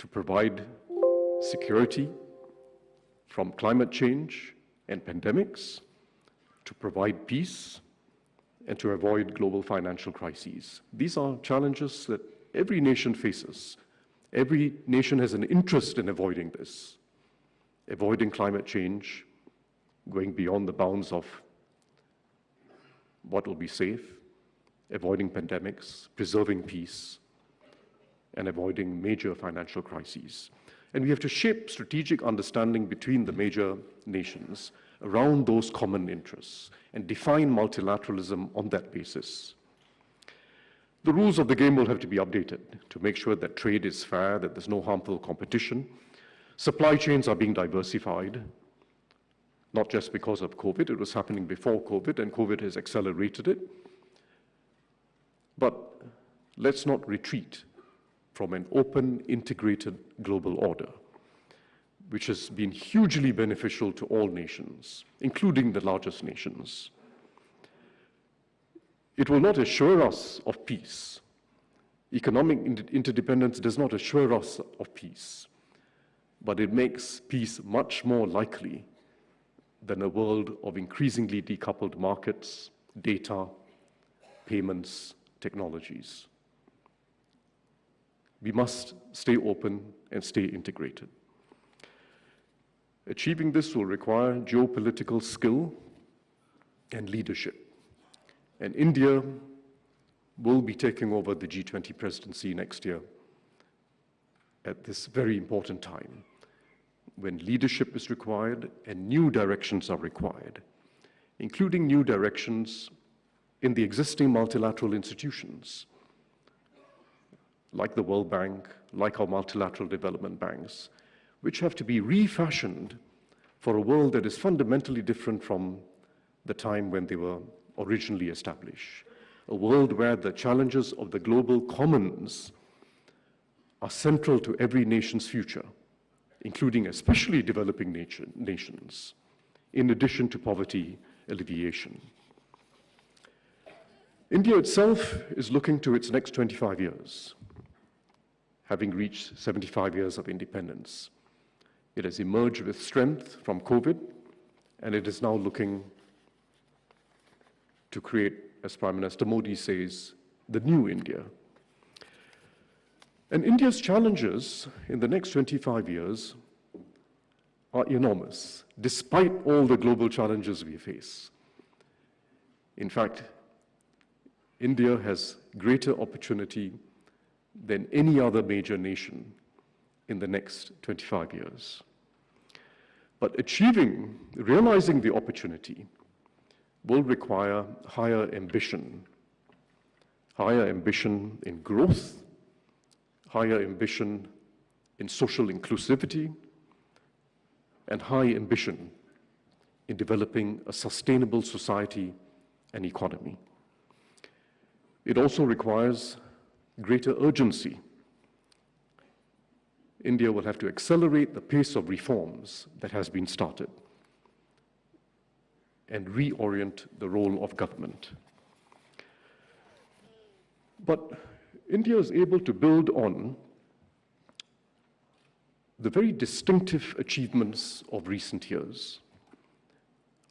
to provide security from climate change and pandemics, to provide peace, and to avoid global financial crises. These are challenges that every nation faces. Every nation has an interest in avoiding this, avoiding climate change, going beyond the bounds of what will be safe, avoiding pandemics, preserving peace, and avoiding major financial crises. And we have to shape strategic understanding between the major nations around those common interests and define multilateralism on that basis. The rules of the game will have to be updated to make sure that trade is fair, that there's no harmful competition. Supply chains are being diversified, not just because of COVID. It was happening before COVID, and COVID has accelerated it. But let's not retreat from an open, integrated global order, which has been hugely beneficial to all nations, including the largest nations. It will not assure us of peace. Economic interdependence does not assure us of peace, but it makes peace much more likely than a world of increasingly decoupled markets, data, payments, technologies. We must stay open and stay integrated. Achieving this will require geopolitical skill and leadership. And India will be taking over the G20 presidency next year at this very important time, when leadership is required and new directions are required, including new directions in the existing multilateral institutions, like the World Bank, like our multilateral development banks, which have to be refashioned for a world that is fundamentally different from the time when they were originally established. A world where the challenges of the global commons are central to every nation's future, including especially developing nations, in addition to poverty alleviation. India itself is looking to its next 25 years, having reached 75 years of independence. It has emerged with strength from COVID, and it is now looking to create, as Prime Minister Modi says, the new India. And India's challenges in the next 25 years are enormous, despite all the global challenges we face. In fact, India has greater opportunity than any other major nation in the next 25 years. But realizing the opportunity will require higher ambition in growth, higher ambition in social inclusivity, and high ambition in developing a sustainable society and economy. It also requires greater urgency. India will have to accelerate the pace of reforms that has been started and reorient the role of government. But India is able to build on the very distinctive achievements of recent years.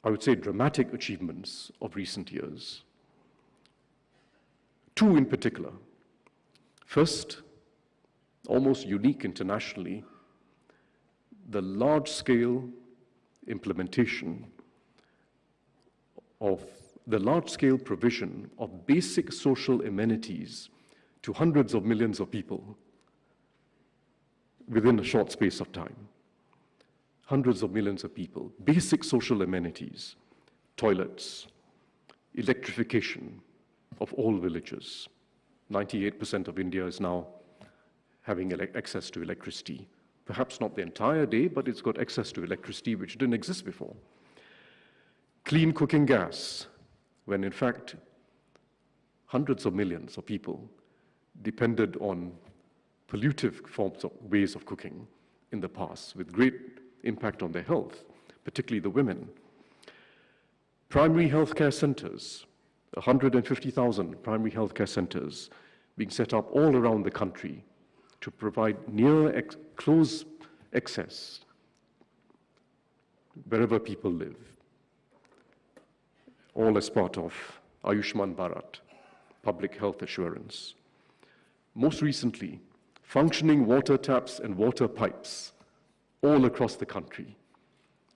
I would say dramatic achievements of recent years. Two in particular. First, almost unique internationally, the large-scale implementation of the large-scale provision of basic social amenities to hundreds of millions of people within a short space of time. Hundreds of millions of people, basic social amenities, toilets, electrification of all villages. 98% of India is now having access to electricity. Perhaps not the entire day, but it's got access to electricity which didn't exist before. Clean cooking gas, when in fact hundreds of millions of people depended on pollutive ways of cooking in the past, with great impact on their health, particularly the women. Primary healthcare centers, 150,000 primary healthcare centers being set up all around the country to provide close access wherever people live, all as part of Ayushman Bharat, public health assurance. Most recently, functioning water taps and water pipes all across the country.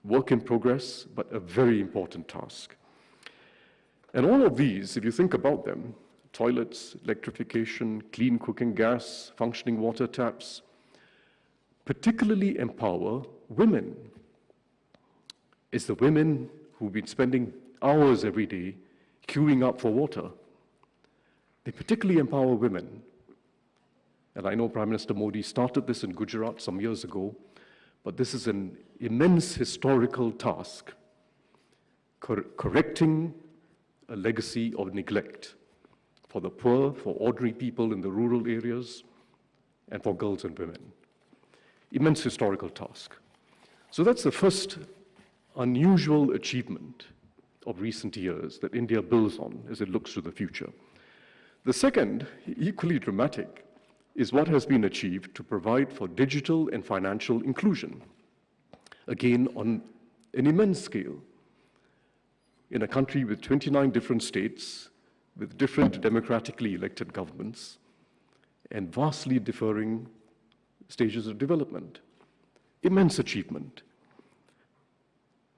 Work in progress, but a very important task. And all of these, if you think about them, toilets, electrification, clean cooking gas, functioning water taps, particularly empower women. It's the women who've been spending hours every day queuing up for water. They particularly empower women. And I know Prime Minister Modi started this in Gujarat some years ago, but this is an immense historical task, correcting a legacy of neglect for the poor, for ordinary people in the rural areas, and for girls and women. Immense historical task. So that's the first unusual achievement of recent years that India builds on as it looks to the future. The second, equally dramatic, is what has been achieved to provide for digital and financial inclusion, again on an immense scale. In a country with 29 different states, with different democratically elected governments, and vastly differing stages of development. Immense achievement.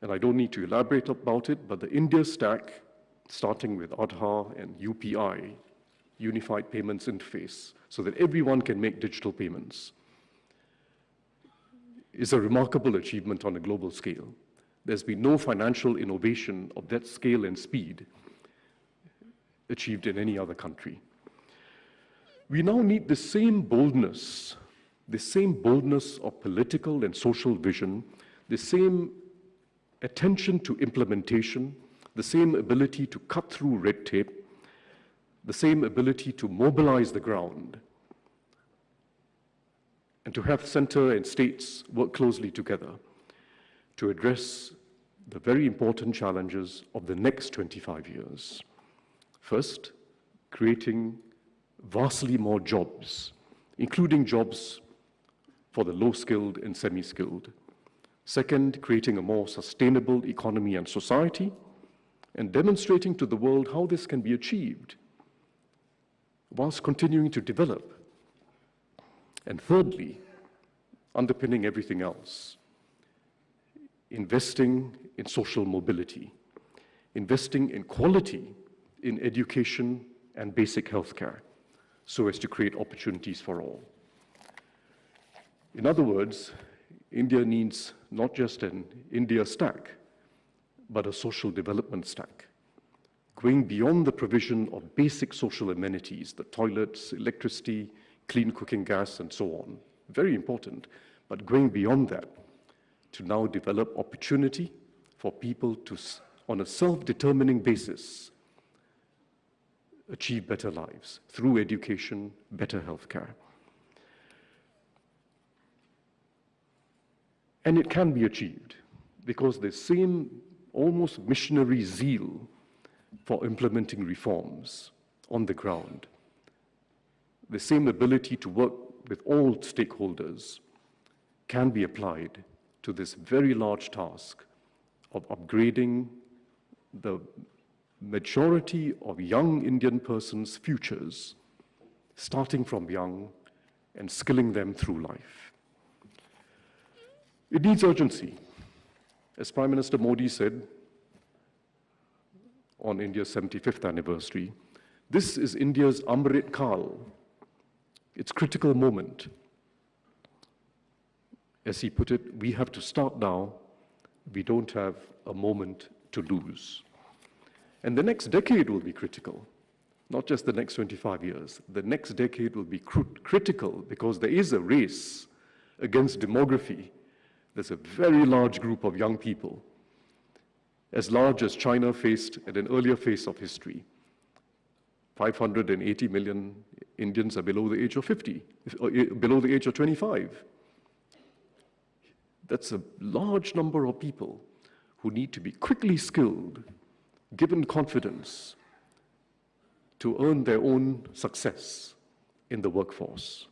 And I don't need to elaborate about it, but the India stack, starting with Aadhaar and UPI, Unified Payments Interface, so that everyone can make digital payments, is a remarkable achievement on a global scale. There's been no financial innovation of that scale and speed achieved in any other country. We now need the same boldness of political and social vision, the same attention to implementation, the same ability to cut through red tape, the same ability to mobilize the ground, and to have center and states work closely together to address the very important challenges of the next 25 years. First, creating vastly more jobs, including jobs for the low-skilled and semi-skilled. Second, creating a more sustainable economy and society, and demonstrating to the world how this can be achieved whilst continuing to develop. And thirdly, underpinning everything else, investing in social mobility, investing in quality in education and basic healthcare, so as to create opportunities for all. In other words, India needs not just an India stack, but a social development stack, going beyond the provision of basic social amenities, the toilets, electricity, clean cooking gas, and so on. Very important, but going beyond that to now develop opportunity for people to, on a self-determining basis, achieve better lives through education, better healthcare. And it can be achieved because the same almost missionary zeal for implementing reforms on the ground, the same ability to work with all stakeholders can be applied to this very large task of upgrading the majority of young Indian persons' futures, starting from young and skilling them through life. It needs urgency. As Prime Minister Modi said on India's 75th anniversary, this is India's Amrit Kal, its critical moment. As he put it, we have to start now. We don't have a moment to lose. And the next decade will be critical, not just the next 25 years. The next decade will be critical because there is a race against demography. There's a very large group of young people, as large as China faced at an earlier phase of history. 580 million Indians are below the age of 50, below the age of 25. That's a large number of people who need to be quickly skilled, given confidence to earn their own success in the workforce.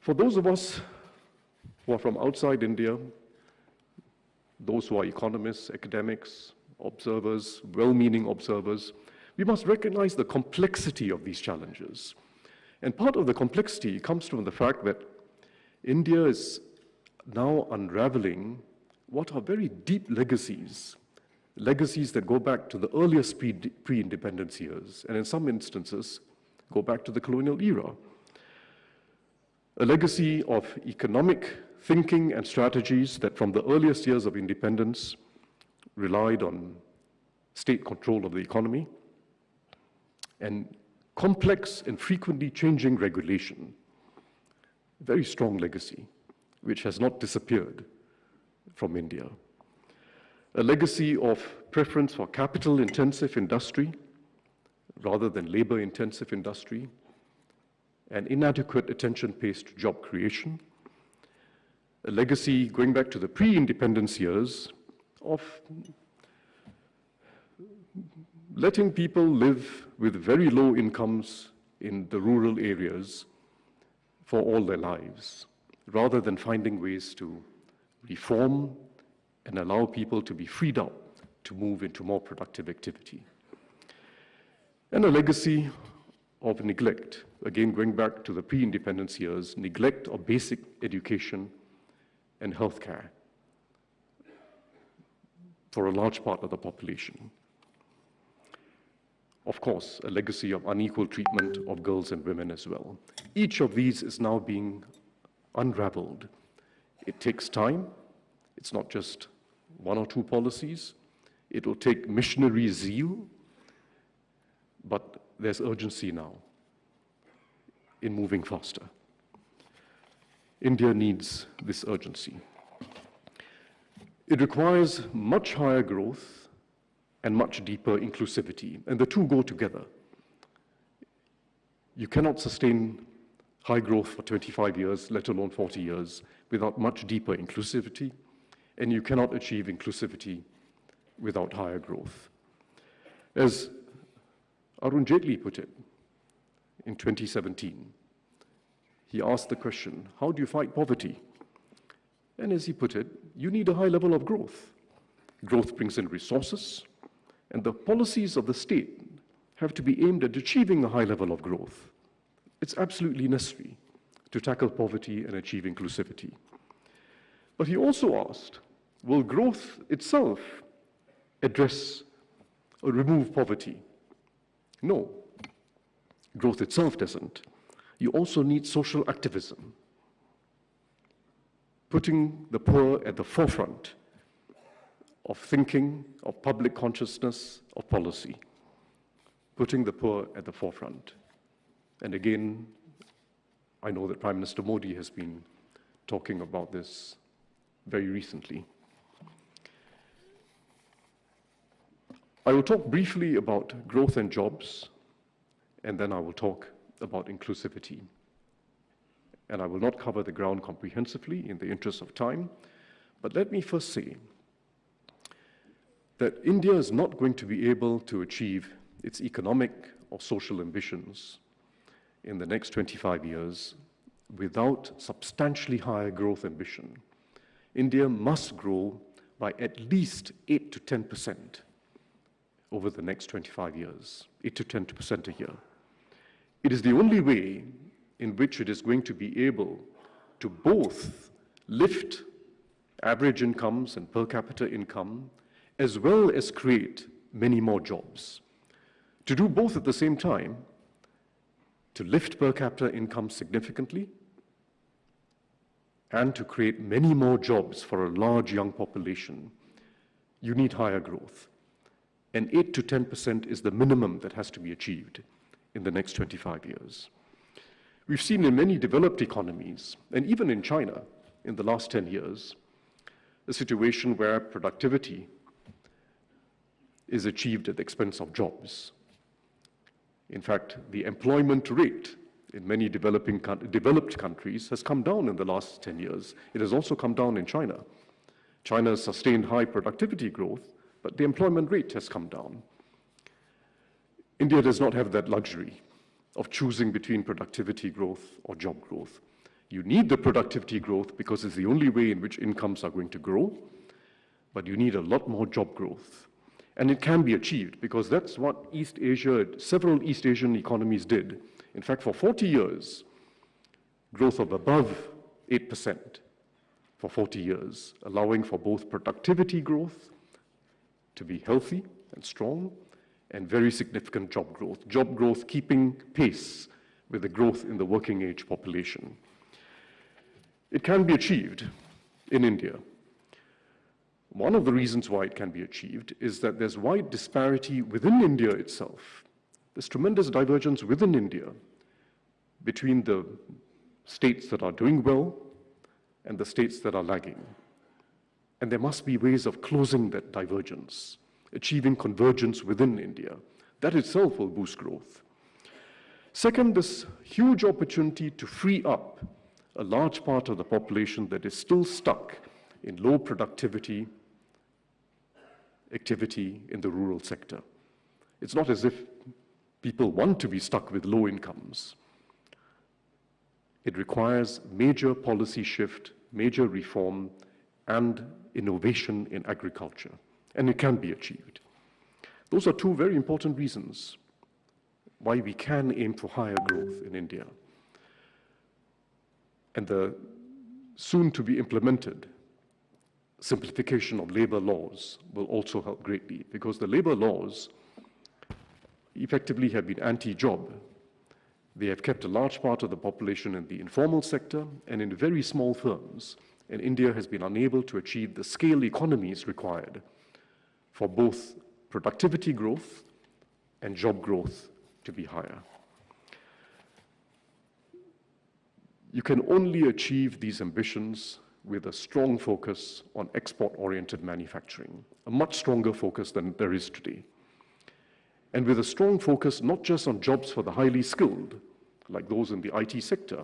For those of us who are from outside India, those who are economists, academics, observers, well-meaning observers, we must recognize the complexity of these challenges. And part of the complexity comes from the fact that India is now unraveling what are very deep legacies that go back to the earliest pre-independence years, and in some instances, go back to the colonial era. A legacy of economic thinking and strategies that from the earliest years of independence relied on state control of the economy and complex and frequently changing regulation. Very strong legacy, which has not disappeared from India. A legacy of preference for capital-intensive industry rather than labor-intensive industry, and inadequate attention pays to job creation. A legacy going back to the pre-independence years of letting people live with very low incomes in the rural areas for all their lives, rather than finding ways to reform and allow people to be freed up to move into more productive activity. And a legacy of neglect, again going back to the pre-independence years, neglect of basic education and healthcare for a large part of the population. Of course, a legacy of unequal treatment of girls and women as well. Each of these is now being unraveled. It takes time. It's not just one or two policies. It will take missionary zeal, but there's urgency now in moving faster. India needs this urgency. It requires much higher growth and much deeper inclusivity, and the two go together. You cannot sustain high growth for 25 years, let alone 40 years, without much deeper inclusivity, and you cannot achieve inclusivity without higher growth. As Arun Jaitley put it in 2017, he asked the question, how do you fight poverty? And as he put it, you need a high level of growth. Growth brings in resources, and the policies of the state have to be aimed at achieving a high level of growth. It's absolutely necessary to tackle poverty and achieve inclusivity. But he also asked, will growth itself address or remove poverty? No, growth itself doesn't. You also need social activism, putting the poor at the forefront of thinking, of public consciousness, of policy, putting the poor at the forefront. And again, I know that Prime Minister Modi has been talking about this very recently. I will talk briefly about growth and jobs, and then I will talk about inclusivity. And I will not cover the ground comprehensively in the interest of time, but let me first say that India is not going to be able to achieve its economic or social ambitions in the next 25 years without substantially higher growth ambition. India must grow by at least 8 to 10% over the next 25 years, 8 to 10% a year. It is the only way in which it is going to be able to both lift average incomes and per capita income, as well as create many more jobs. To do both at the same time, to lift per capita income significantly, and to create many more jobs for a large young population, you need higher growth. And 8 to 10% is the minimum that has to be achieved in the next 25 years. We've seen in many developed economies, and even in China in the last 10 years, a situation where productivity is achieved at the expense of jobs. In fact, the employment rate in many developed countries has come down in the last 10 years. It has also come down in China. China has sustained high productivity growth, but the employment rate has come down. India does not have that luxury of choosing between productivity growth or job growth. You need the productivity growth because it's the only way in which incomes are going to grow, but you need a lot more job growth. And it can be achieved because that's what East Asia, several East Asian economies did. In fact, for 40 years, growth of above 8% for 40 years, allowing for both productivity growth to be healthy and strong, and very significant job growth keeping pace with the growth in the working age population. It can be achieved in India. One of the reasons why it can be achieved is that there's wide disparity within India itself. There's tremendous divergence within India between the states that are doing well and the states that are lagging. And there must be ways of closing that divergence, achieving convergence within India. That itself will boost growth. Second, this huge opportunity to free up a large part of the population that is still stuck in low productivity activity in the rural sector. It's not as if people want to be stuck with low incomes. It requires major policy shift, major reform, and innovation in agriculture, and it can be achieved. Those are two very important reasons why we can aim for higher growth in India. And the soon-to-be implemented simplification of labor laws will also help greatly, because the labor laws effectively have been anti-job. They have kept a large part of the population in the informal sector and in very small firms, and India has been unable to achieve the scale economies required for both productivity growth and job growth to be higher. You can only achieve these ambitions with a strong focus on export-oriented manufacturing, a much stronger focus than there is today. And with a strong focus not just on jobs for the highly skilled, like those in the IT sector,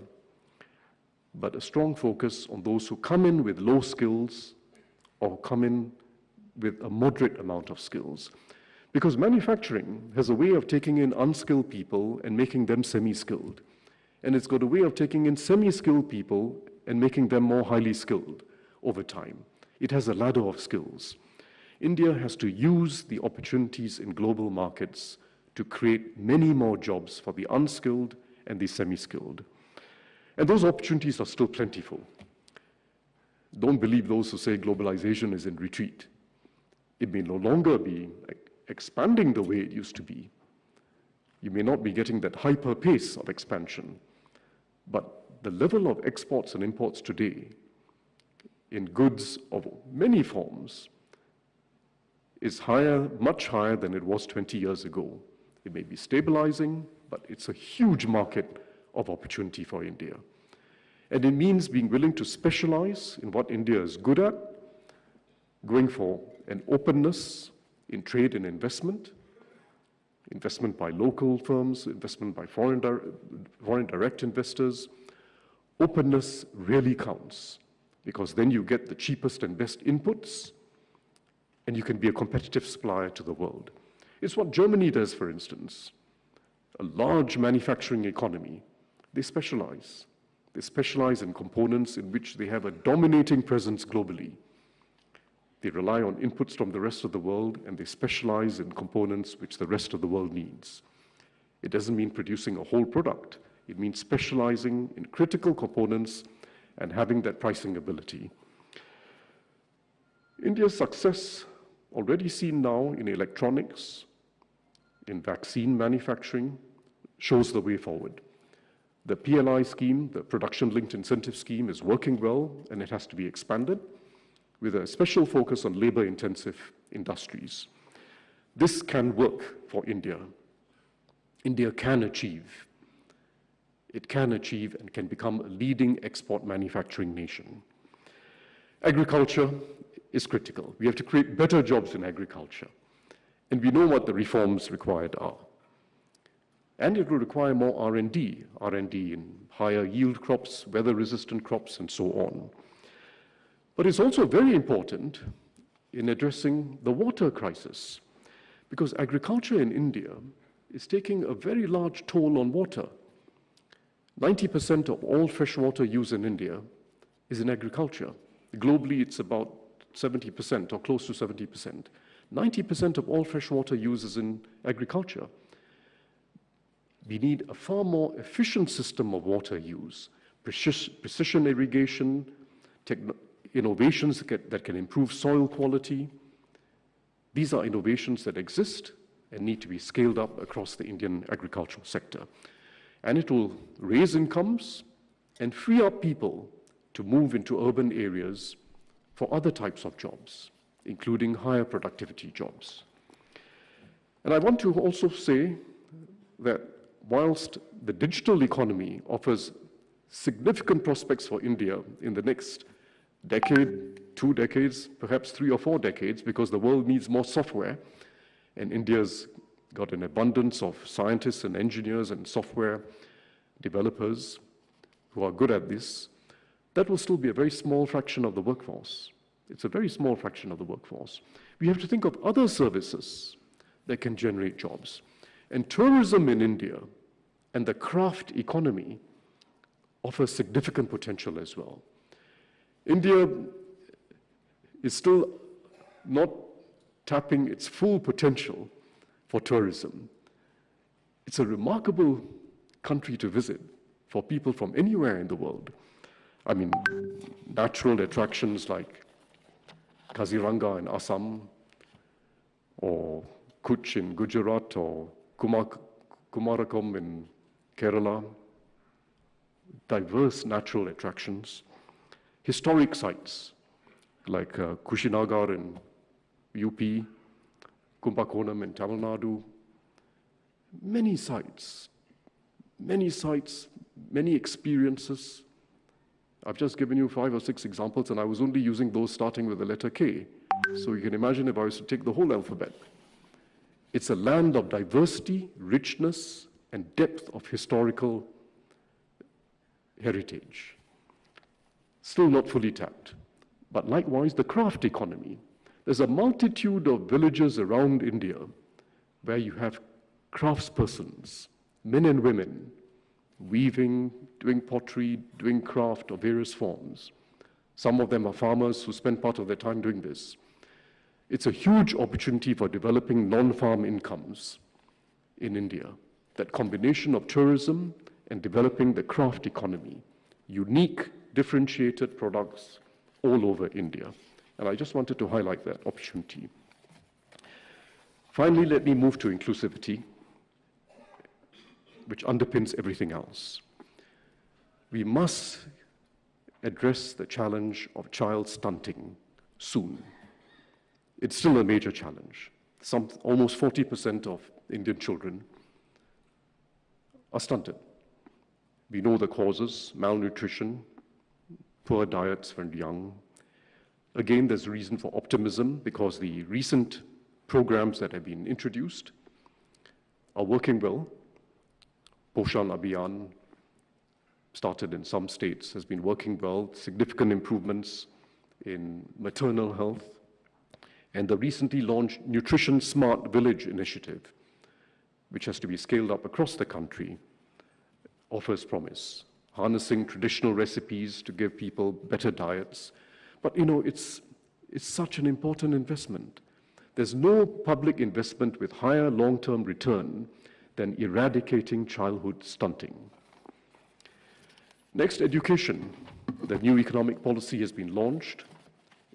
but a strong focus on those who come in with low skills or come in with a moderate amount of skills. Because manufacturing has a way of taking in unskilled people and making them semi-skilled. And it's got a way of taking in semi-skilled people and making them more highly skilled over time. It has a ladder of skills. India has to use the opportunities in global markets to create many more jobs for the unskilled and the semi-skilled. And those opportunities are still plentiful. Don't believe those who say globalization is in retreat. It may no longer be expanding the way it used to be. You may not be getting that hyper pace of expansion, but the level of exports and imports today in goods of many forms is higher, much higher than it was 20 years ago. It may be stabilizing, but it's a huge market of opportunity for India. And it means being willing to specialize in what India is good at, going for an openness in trade and investment by local firms, investment by foreign direct investors. Openness really counts, because then you get the cheapest and best inputs, and you can be a competitive supplier to the world. It's what Germany does, for instance. A large manufacturing economy. They specialize. They specialize in components in which they have a dominating presence globally. They rely on inputs from the rest of the world, and they specialize in components which the rest of the world needs. It doesn't mean producing a whole product. It means specializing in critical components and having that pricing ability. India's success, already seen now in electronics, in vaccine manufacturing, shows the way forward. The PLI scheme, the Production-Linked Incentive Scheme, is working well, and it has to be expanded with a special focus on labor-intensive industries. This can work for India. India can achieve. It can achieve and can become a leading export manufacturing nation. Agriculture is critical. We have to create better jobs in agriculture. And we know what the reforms required are. And it will require more R&D in higher yield crops, weather-resistant crops, and so on. But it's also very important in addressing the water crisis, because agriculture in India is taking a very large toll on water. 90% of all freshwater use in India is in agriculture. Globally, it's about 70% or close to 70%. 90% of all freshwater use is in agriculture. We need a far more efficient system of water use, precision irrigation, innovations that can improve soil quality. These are innovations that exist and need to be scaled up across the Indian agricultural sector. And it will raise incomes and free up people to move into urban areas for other types of jobs, including higher productivity jobs. And I want to also say that whilst the digital economy offers significant prospects for India in the next decade, 2 decades, perhaps 3 or 4 decades, because the world needs more software, and India's got an abundance of scientists and engineers and software developers who are good at this, that will still be a very small fraction of the workforce. It's a very small fraction of the workforce. We have to think of other services that can generate jobs. And tourism in India and the craft economy offer significant potential as well. India is still not tapping its full potential for tourism. It's a remarkable country to visit for people from anywhere in the world. I mean, natural attractions like Kaziranga in Assam, or Kutch in Gujarat, or Kumarakom in Kerala, diverse natural attractions, historic sites like Kushinagar in UP, Kumbakonam in Tamil Nadu, many sites, many experiences. I've just given you 5 or 6 examples, and I was only using those starting with the letter K. So you can imagine if I was to take the whole alphabet. It's a land of diversity, richness, and depth of historical heritage. Still not fully tapped. But likewise, the craft economy. There's a multitude of villages around India where you have craftspersons, men and women, weaving, doing pottery, doing craft of various forms. Some of them are farmers who spend part of their time doing this. It's a huge opportunity for developing non-farm incomes in India. That combination of tourism and developing the craft economy, unique, differentiated products all over India. And I just wanted to highlight that opportunity. Finally, let me move to inclusivity, which underpins everything else. We must address the challenge of child stunting soon. It's still a major challenge. Almost 40% of Indian children are stunted. We know the causes: malnutrition, poor diets when young. Again, there's reason for optimism because the recent programs that have been introduced are working well. Poshan Abhiyan, started in some states, has been working well. Significant improvements in maternal health. And the recently launched Nutrition Smart Village initiative, which has to be scaled up across the country, offers promise, harnessing traditional recipes to give people better diets. But it's such an important investment. There's no public investment with higher long-term return than eradicating childhood stunting. Next, education. The new economic policy has been launched.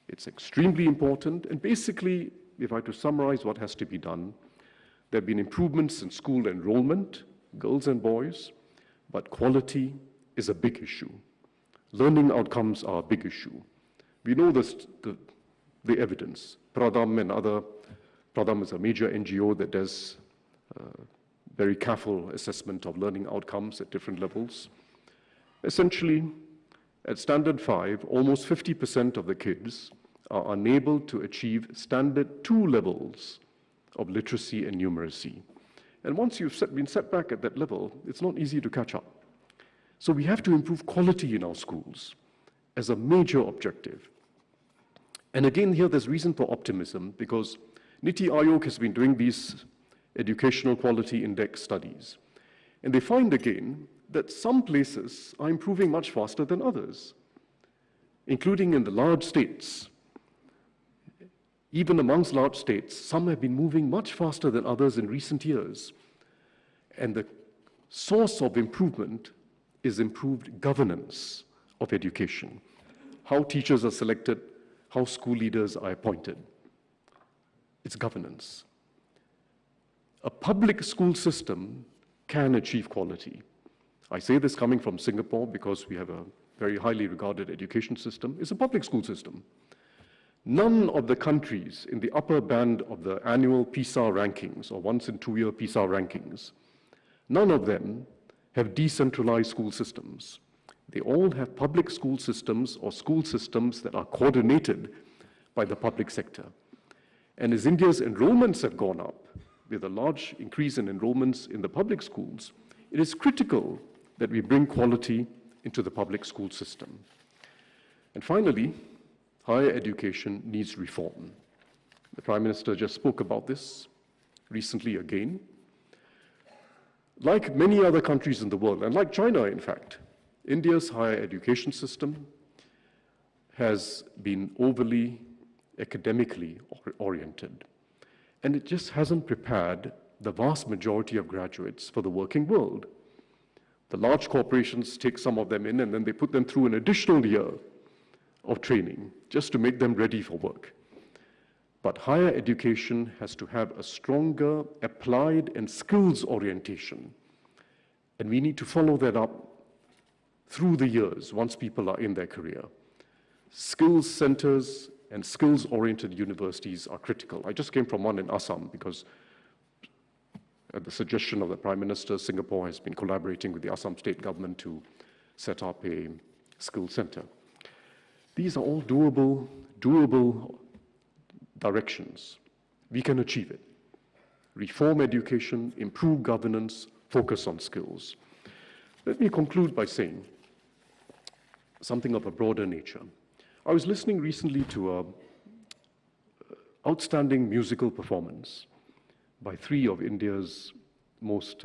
It's extremely important, and basically, if I had to summarize what has to be done, there have been improvements in school enrollment, girls and boys, but quality is a big issue. Learning outcomes are a big issue. We know this, the evidence. Pradham is a major NGO that does very careful assessment of learning outcomes at different levels. Essentially, at Standard 5, almost 50% of the kids are unable to achieve Standard 2 levels of literacy and numeracy. And once you've been set back at that level, it's not easy to catch up. So we have to improve quality in our schools as a major objective. And again, here there's reason for optimism because Niti Aayog has been doing these educational quality index studies. And they find again that some places are improving much faster than others, including in the large states. Even amongst large states, some have been moving much faster than others in recent years. And the source of improvement is improved governance of education, how teachers are selected, how school leaders are appointed. It's governance. A public school system can achieve quality. I say this coming from Singapore because we have a very highly regarded education system. It's a public school system. None of the countries in the upper band of the annual PISA rankings, or once in 2-year PISA rankings, none of them have decentralized school systems. They all have public school systems or school systems that are coordinated by the public sector. And as India's enrollments have gone up, with a large increase in enrollments in the public schools, it is critical that we bring quality into the public school system. And finally, higher education needs reform. The Prime Minister just spoke about this recently again. Like many other countries in the world, and like China, in fact, India's higher education system has been overly academically oriented. And it just hasn't prepared the vast majority of graduates for the working world. The large corporations take some of them in and then they put them through an additional year of training just to make them ready for work. But higher education has to have a stronger applied and skills orientation. And we need to follow that up through the years once people are in their career. Skills centers and skills-oriented universities are critical. I just came from one in Assam because at the suggestion of the Prime Minister, Singapore has been collaborating with the Assam state government to set up a skills center. These are all doable directions. We can achieve it. Reform education, improve governance, focus on skills. Let me conclude by saying something of a broader nature. I was listening recently to an outstanding musical performance by 3 of India's most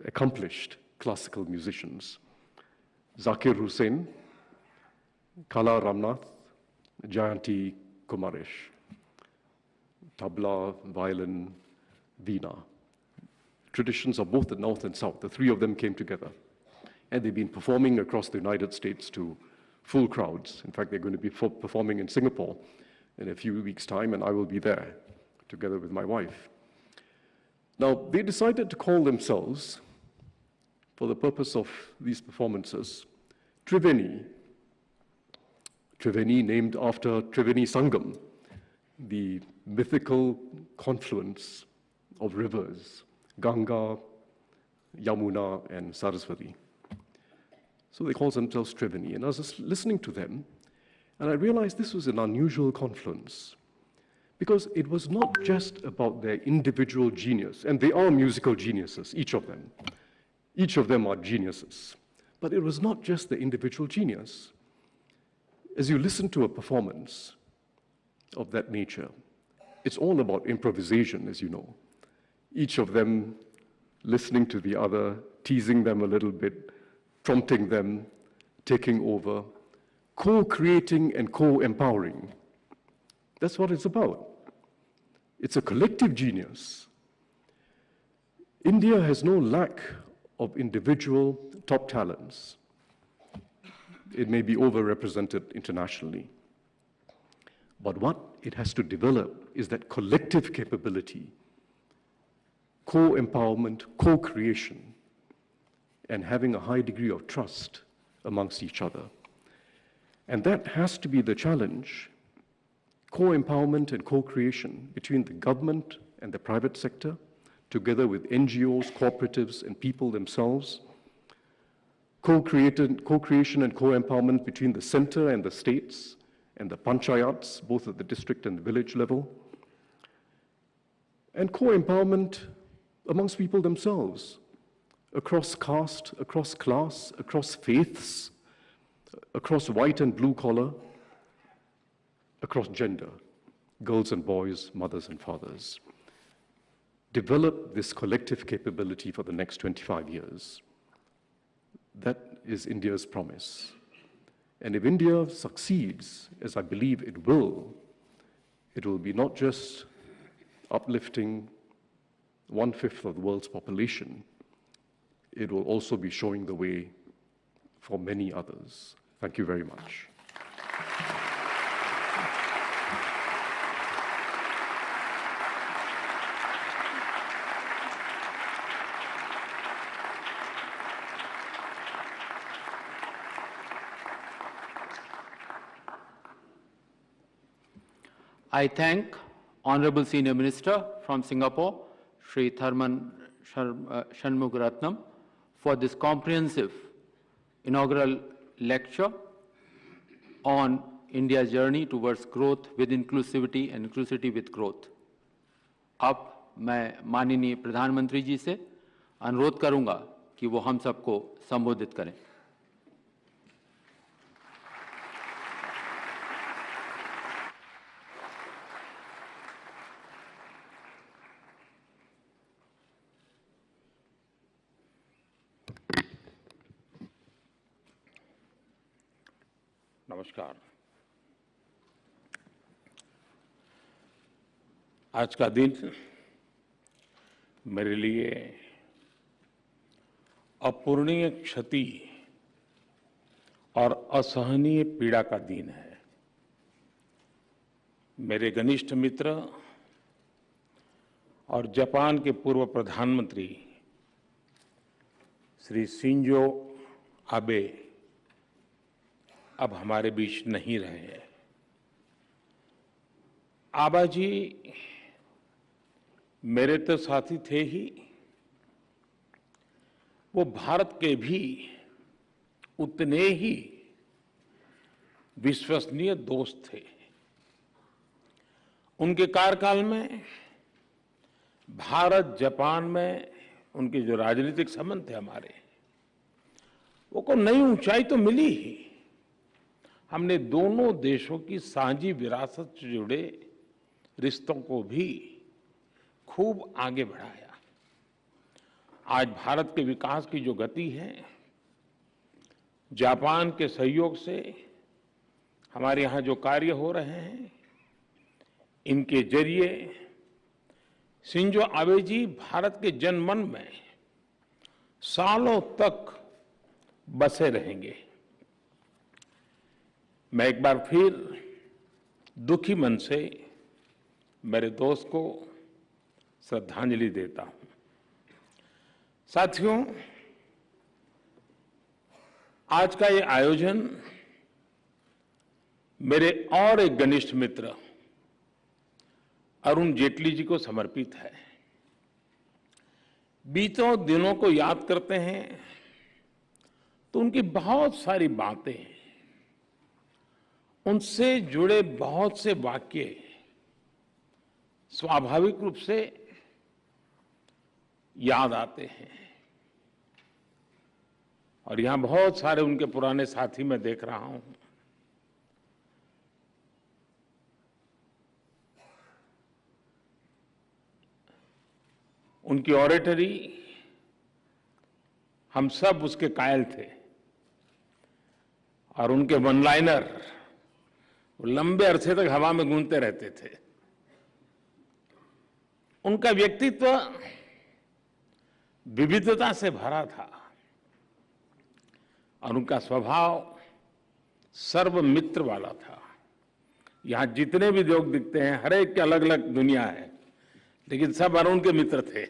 accomplished classical musicians, Zakir Hussain, Kala Ramnath, Jayanti Kumaresh, tabla, violin, veena. Traditions of both the North and South. The 3 of them came together. And they've been performing across the United States to full crowds. In fact, they're going to be performing in Singapore in a few weeks' time, and I will be there together with my wife. Now, they decided to call themselves, for the purpose of these performances, Triveni. Triveni named after Triveni Sangam, the mythical confluence of rivers, Ganga, Yamuna, and Saraswati. So they call themselves Triveni. And I was just listening to them, and I realized this was an unusual confluence, because it was not just about their individual genius, and they are musical geniuses, each of them. Each of them are geniuses. But it was not just the individual genius. As you listen to a performance of that nature, it's all about improvisation, as you know. Each of them listening to the other, teasing them a little bit, prompting them, taking over, co-creating and co-empowering. That's what it's about. It's a collective genius. India has no lack of individual top talents. It may be overrepresented internationally. But what it has to develop is that collective capability, co-empowerment, co-creation, and having a high degree of trust amongst each other. And that has to be the challenge, co-empowerment and co-creation between the government and the private sector, together with NGOs, cooperatives, and people themselves, co-creation and co-empowerment between the center and the states, and the panchayats, both at the district and the village level, and co-empowerment amongst people themselves, across caste, across class, across faiths, across white and blue collar, across gender, girls and boys, mothers and fathers. develop this collective capability for the next 25 years. That is India's promise. And if India succeeds, as I believe it will be not just uplifting 1/5 of the world's population, it will also be showing the way for many others. Thank you very much. I thank Honorable Senior Minister from Singapore, Sri Tharman Shanmugaratnam, for this comprehensive inaugural lecture on India's journey towards growth with inclusivity and inclusivity with growth. अब मैं माननीय प्रधानमंत्री जी से अनुरोध करूंगा कि वो हम सबको संबोधित करें। नमस्कार। आज का दिन मेरे लिए अपूरणीय क्षति और असहनीय पीड़ा का दिन है। मेरे घनिष्ठ मित्र और जापान के पूर्व प्रधानमंत्री श्री शिंजो आबे अब हमारे बीच नहीं रहे हैं। आबा जी मेरे तो साथी थे ही, वो भारत के भी उतने ही विश्वसनीय दोस्त थे। उनके कार्यकाल में भारत जापान में उनके जो राजनीतिक संबंध थे हमारे, वो को नई ऊंचाई तो मिली ही। हमने दोनों देशों की साझी विरासत से जुड़े रिश्तों को भी खूब आगे बढ़ाया। आज भारत के विकास की जो गति है, जापान के सहयोग से हमारे यहाँ जो कार्य हो रहे हैं, इनके जरिए शिंजो आबे जी भारत के जनमन में सालों तक बसे रहेंगे। मैं एक बार फिर दुखी मन से मेरे दोस्त को श्रद्धांजलि देता हूं। साथियों, आज का ये आयोजन मेरे और एक घनिष्ठ मित्र अरुण जेटली जी को समर्पित है। बीतों दिनों को याद करते हैं तो उनकी बहुत सारी बातें, उनसे जुड़े बहुत से वाक्य स्वाभाविक रूप से याद आते हैं। और यहां बहुत सारे उनके पुराने साथी मैं देख रहा हूं। उनकी ऑरेटरी हम सब उसके कायल थे, और उनके वन लाइनर लंबे अरसे तक हवा में गूंजते रहते थे। उनका व्यक्तित्व विविधता से भरा था और उनका स्वभाव सर्वमित्र वाला था। यहां जितने भी लोग दिखते हैं, हर एक की अलग अलग दुनिया है, लेकिन सब अरुण के मित्र थे।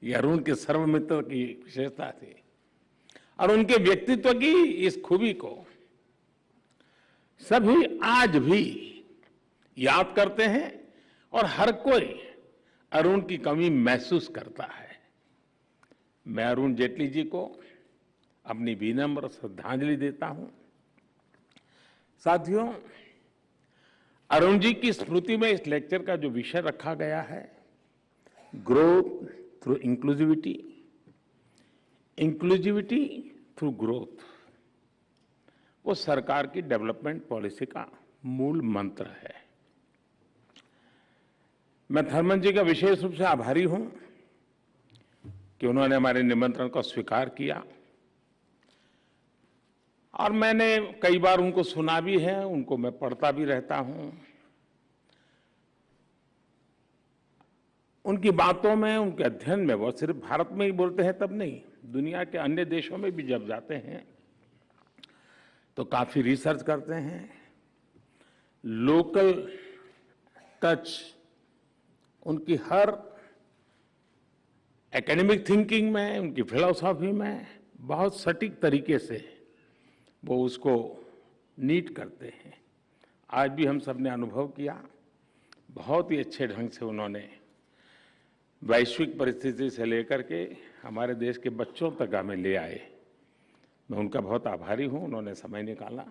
ये अरुण के सर्वमित्र की विशेषता थी। और उनके व्यक्तित्व की इस खूबी को सभी आज भी याद करते हैं और हर कोई अरुण की कमी महसूस करता है। मैं अरुण जेटली जी को अपनी विनम्र श्रद्धांजलि देता हूं। साथियों, अरुण जी की स्मृति में इस लेक्चर का जो विषय रखा गया है, growth through inclusivity, inclusivity through growth, वो सरकार की डेवलपमेंट पॉलिसी का मूल मंत्र है। मैं थर्मन जी का विशेष रूप से आभारी हूं कि उन्होंने हमारे निमंत्रण को स्वीकार किया और मैंने कई बार उनको सुना भी है, उनको मैं पढ़ता भी रहता हूं। उनकी बातों में, उनके अध्ययन में, वो सिर्फ भारत में ही बोलते हैं तब नहीं, दुनिया के अन्य देशों में भी जब जाते हैं तो काफी रिसर्च करते हैं। लोकल टच उनकी हर एकेडमिक थिंकिंग में, उनकी फिलॉसफी में बहुत सटीक तरीके से वो उसको नीट करते हैं। आज भी हम सब ने अनुभव किया, बहुत ही अच्छे ढंग से उन्होंने वैश्विक परिस्थिति से लेकर के हमारे देश के बच्चों तक हमें ले आए। मैं उनका बहुत आभारी हूं, उन्होंने समय निकाला।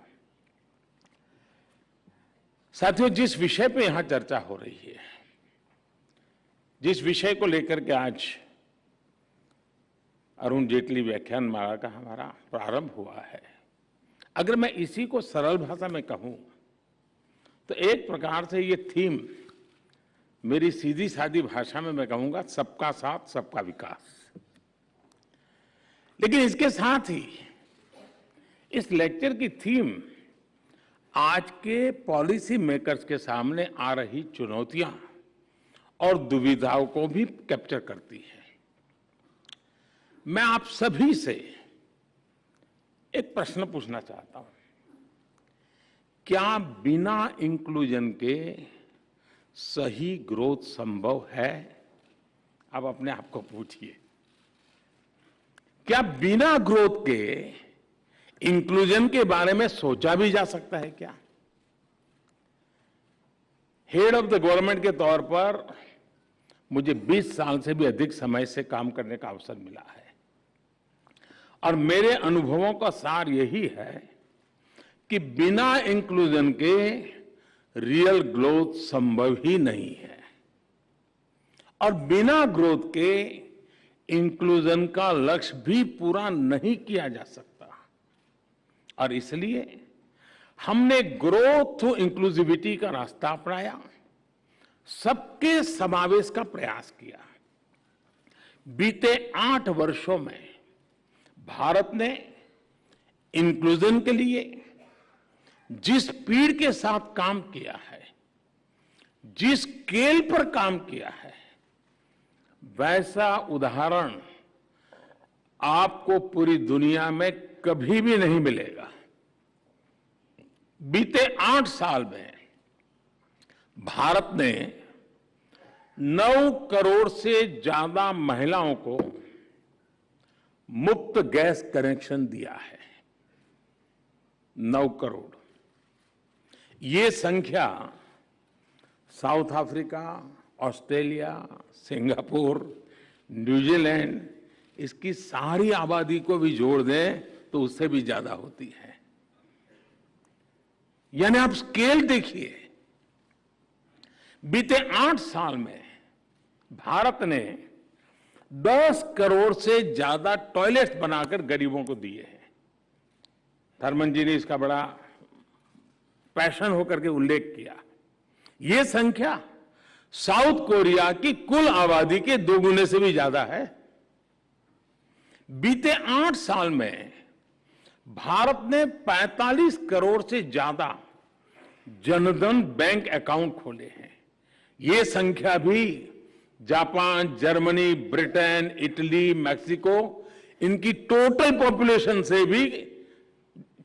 साथियों, जिस विषय पे यहां चर्चा हो रही है, जिस विषय को लेकर के आज अरुण जेटली व्याख्यान माला का हमारा प्रारंभ हुआ है, अगर मैं इसी को सरल भाषा में कहूं तो एक प्रकार से ये थीम, मेरी सीधी सादी भाषा में मैं कहूंगा, सबका साथ सबका विकास। लेकिन इसके साथ ही इस लेक्चर की थीम आज के पॉलिसी मेकर्स के सामने आ रही चुनौतियां और दुविधाओं को भी कैप्चर करती है। मैं आप सभी से एक प्रश्न पूछना चाहता हूं, क्या बिना इंक्लूजन के सही ग्रोथ संभव है? आप अपने आप को पूछिए, क्या बिना ग्रोथ के इंक्लूजन के बारे में सोचा भी जा सकता है? क्या हेड ऑफ द गवर्नमेंट के तौर पर मुझे 20 साल से भी अधिक समय से काम करने का अवसर मिला है और मेरे अनुभवों का सार यही है कि बिना इंक्लूजन के रियल ग्रोथ संभव ही नहीं है और बिना ग्रोथ के इंक्लूजन का लक्ष्य भी पूरा नहीं किया जा सकता। और इसलिए हमने ग्रोथ थ्रू इंक्लूसिविटी का रास्ता अपनाया, सबके समावेश का प्रयास किया। बीते 8 वर्षों में भारत ने इंक्लूजन के लिए जिस स्पीड के साथ काम किया है, जिस स्केल पर काम किया है, वैसा उदाहरण आपको पूरी दुनिया में कभी भी नहीं मिलेगा। बीते 8 साल में भारत ने 9 करोड़ से ज्यादा महिलाओं को मुफ्त गैस कनेक्शन दिया है। 9 करोड़। ये संख्या south Africa, Australia, Singapore, New Zealand, इसकी सारी आबादी को भी जोड़ दें तो उससे भी ज्यादा होती है। यानी आप स्केल देखिए, बीते 8 साल में भारत ने 10 करोड़ से ज्यादा टॉयलेट्स बनाकर गरीबों को दिए हैं। थर्मन जी ने इसका बड़ा पैशन होकर के उल्लेख किया। यह संख्या साउथ कोरिया की कुल आबादी के 2 गुने से भी ज्यादा है। बीते 8 साल में भारत ने 45 करोड़ से ज्यादा जनधन बैंक अकाउंट खोले हैं। यह संख्या भी Japan, Germany, Britain, Italy, Mexico, इनकी टोटल पॉपुलेशन से भी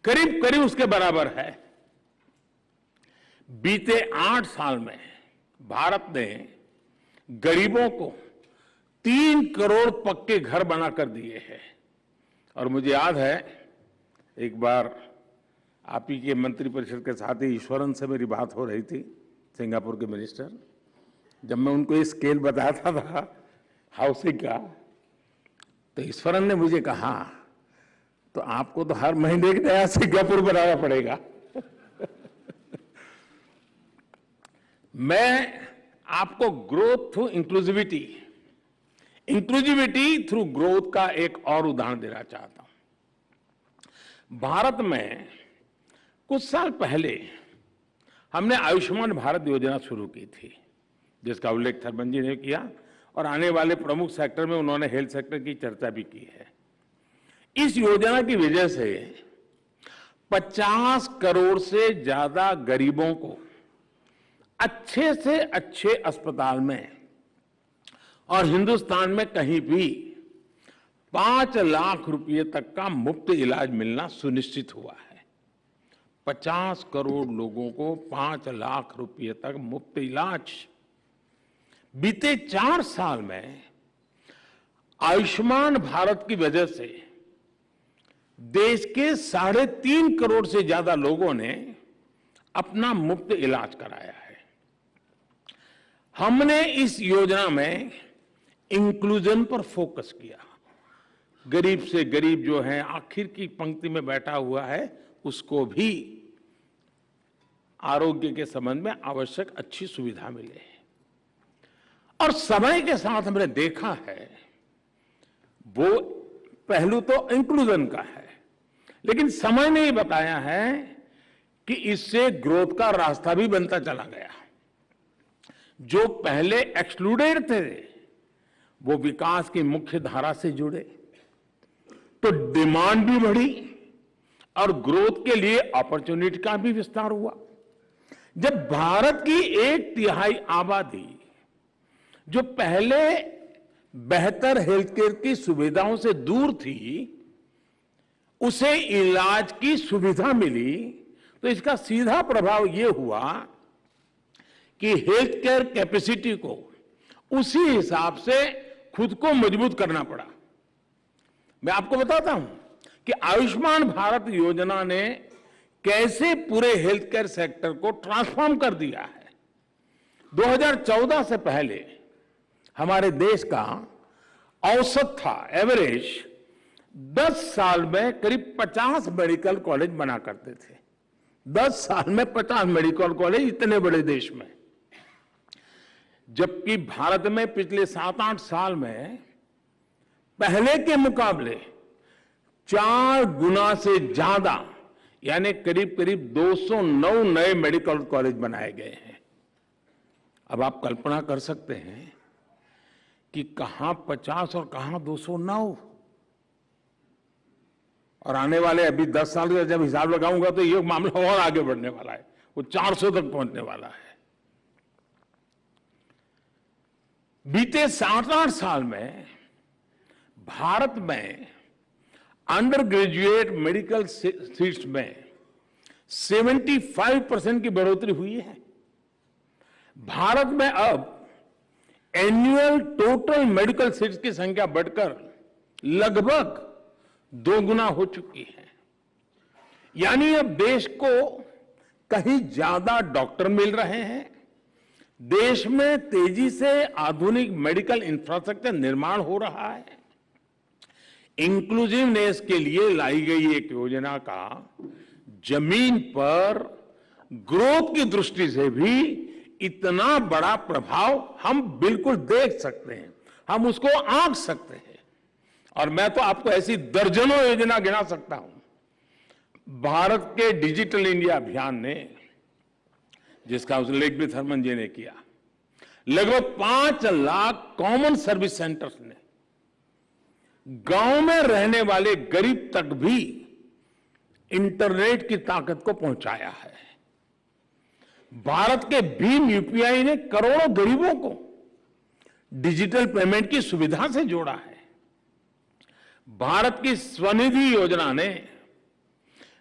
करीब करीब उसके बराबर है। बीते 8 साल में भारत ने गरीबों को 3 करोड़ पक्के घर बनाकर दिए हैं। और मुझे याद है, एक बार आप ही के मंत्रिपरिषद के साथ ही ईश्वरन से मेरी बात हो रही थी, सिंगापुर के मिनिस्टर। जब मैं उनको ये स्केल बताता था हाउसिंग का, तो ईश्वरन ने मुझे कहा, तो आपको तो हर महीने एक नया सिंगापुर बनाना पड़ेगा। मैं आपको growth through inclusivity, inclusivity through growth का एक और उदाहरण देना चाहता हूं। भारत में कुछ साल पहले हमने आयुष्मान भारत योजना शुरू की थी। जिसका उल्लेख थर्मन जी ने किया, और आने वाले प्रमुख सेक्टर में उन्होंने हेल्थ सेक्टर की चर्चा भी की है। इस योजना की वजह से 50 करोड़ से ज्यादा गरीबों को अच्छे से अच्छे अस्पताल में और हिंदुस्तान में कहीं भी 5 लाख रुपए तक का मुफ्त इलाज मिलना सुनिश्चित हुआ है। 50 करोड़ लोगों को 5 लाख रुपए तक मुफ्त इलाज। बीते 4 साल में आयुष्मान भारत की वजह से देश के 3.5 करोड़ से ज्यादा लोगों ने अपना मुफ्त इलाज कराया है। हमने इस योजना में इंक्लूजन पर फोकस किया। गरीब से गरीब जो है, आखिर की पंक्ति में बैठा हुआ है, उसको भी आरोग्य के संबंध में आवश्यक अच्छी सुविधा मिले। और समय के साथ हमने देखा है, वो पहलू तो इंक्लूजन का है, लेकिन समय ने ये बताया है कि इससे ग्रोथ का रास्ता भी बनता चला गया। जो पहले एक्सक्लूडेड थे वो विकास की मुख्य धारा से जुड़े, तो डिमांड भी बढ़ी और ग्रोथ के लिए अपॉर्चुनिटी का भी विस्तार हुआ। जब भारत की 1/3 आबादी जो पहले बेहतर हेल्थ केयर की सुविधाओं से दूर थी, उसे इलाज की सुविधा मिली, तो इसका सीधा प्रभाव यह हुआ कि हेल्थ केयर कैपेसिटी को उसी हिसाब से खुद को मजबूत करना पड़ा। मैं आपको बताता हूं कि आयुष्मान भारत योजना ने कैसे पूरे हेल्थ केयर सेक्टर को ट्रांसफॉर्म कर दिया है। 2014 से पहले हमारे देश का औसत था, एवरेज 10 साल में करीब 50 मेडिकल कॉलेज बना करते थे। 10 साल में 50 मेडिकल कॉलेज, इतने बड़े देश में। जबकि भारत में पिछले 7-8 साल में पहले के मुकाबले 4 गुना से ज्यादा, यानी करीब करीब 209 नए मेडिकल कॉलेज बनाए गए हैं। अब आप कल्पना कर सकते हैं कि कहां 50 और कहां 209। और आने वाले अभी 10 साल का जब हिसाब लगाऊंगा तो ये मामला और आगे बढ़ने वाला है, वो 400 तक पहुंचने वाला है। बीते 7-8 साल में भारत में अंडर ग्रेजुएट मेडिकल सीट्स में 75% की बढ़ोतरी हुई है। भारत में अब एनुअल टोटल मेडिकल सीट्स की संख्या बढ़कर लगभग 2 गुना हो चुकी है। यानी अब देश को कहीं ज्यादा डॉक्टर मिल रहे हैं। देश में तेजी से आधुनिक मेडिकल इंफ्रास्ट्रक्चर निर्माण हो रहा है। इंक्लूसिवनेस के लिए लाई गई एक योजना का जमीन पर ग्रोथ की दृष्टि से भी इतना बड़ा प्रभाव हम बिल्कुल देख सकते हैं, हम उसको आंक सकते हैं। और मैं तो आपको ऐसी दर्जनों योजना गिना सकता हूं। भारत के डिजिटल इंडिया अभियान ने, जिसका उल्लेख भी थर्मन जी ने किया, लगभग 5 लाख कॉमन सर्विस सेंटर्स ने गांव में रहने वाले गरीब तक भी इंटरनेट की ताकत को पहुंचाया है। भारत के भीम यूपीआई ने करोड़ों गरीबों को डिजिटल पेमेंट की सुविधा से जोड़ा है। भारत की स्वनिधि योजना ने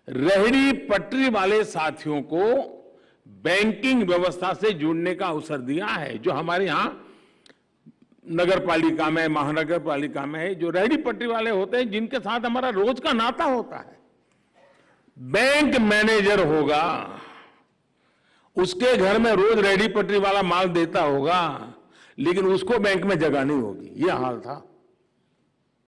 रेहड़ी पटरी वाले साथियों को बैंकिंग व्यवस्था से जुड़ने का अवसर दिया है। जो हमारे यहां नगर पालिका में, महानगर पालिका में जो रेहड़ी पटरी वाले होते हैं, जिनके साथ हमारा रोज का नाता होता है, बैंक मैनेजर होगा, उसके घर में रोज रेहड़ी पटरी वाला माल देता होगा, लेकिन उसको बैंक में जगह नहीं होगी। यह हाल था।